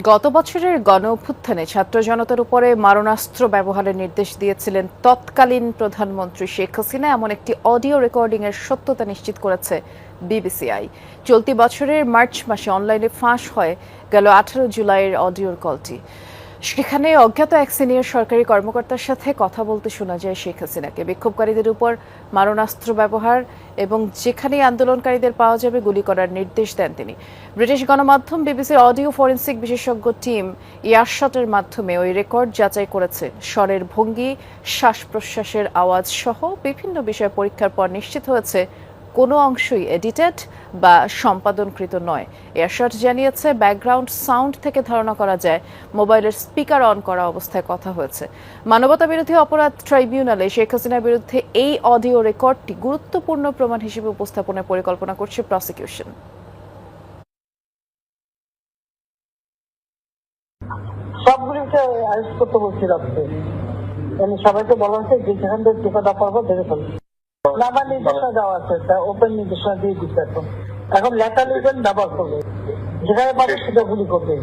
গত বছরের গণ-অভ্যুত্থানে ছাত্র জনতার উপরে মারণাস্ত্র ব্যবহারের নির্দেশ দিয়েছিলেন তৎকালীন প্রধানমন্ত্রী শেখ হাসিনা। এমন একটি অডিও রেকর্ডিংয়ের সত্যতা নিশ্চিত করেছে বিবিসিআই। চলতি বছরের মার্চ মাসে অনলাইনে ফাঁস হয় গেল 18 জুলাইয়ের অডিওর কলটি। সেখানে অজ্ঞাত এক সিনিয়র সরকারি কর্মকর্তার সাথে কথা বলতে শোনা যায় শেখ হাসিনাকে। বিক্ষোভকারীদের উপর মারণাস্ত্র ব্যবহার এবং যেখানেই আন্দোলনকারীদের পাওয়া যাবে গুলি করার নির্দেশ দেন তিনি। ব্রিটিশ গণমাধ্যম বিবিসির অডিও ফরেনসিক বিশেষজ্ঞ টিম ইয়ারশটের মাধ্যমে ওই রেকর্ড যাচাই করেছে। স্বরের ভঙ্গি, শ্বাস প্রশ্বাসের আওয়াজ সহ বিভিন্ন বিষয় পরীক্ষার পর নিশ্চিত হয়েছে কোনো অংশই এডিটেড বা সম্পাদনকৃত নয়। এয়ারশট জানিয়েছে, ব্যাকগ্রাউন্ড সাউন্ড থেকে ধারণা করা যায় মোবাইলের স্পিকার অন করা অবস্থায় কথা হয়েছে। মানবতাবিরোধী অপরাধ ট্রাইব্যুনালে শেখ হাসিনার বিরুদ্ধে এই অডিও রেকর্ডটি গুরুত্বপূর্ণ প্রমাণ হিসেবে উপস্থাপনের পরিকল্পনা করছে প্রসিকিউশন। সবগুলিকে আরেস্ট করতে বলছি রাখতে, সবাইকে বলা হচ্ছে যে যেখান থেকে টিকা পারবো দেখে ফেলবো। নামার নির্দেশনা দেওয়া আছে, ওপেন নির্দেশনা দিয়ে দিচ্ছে। এখন লেখা লিখবেন, ব্যবহার করবে, যেখানে পারে সেটা গুলি করবে।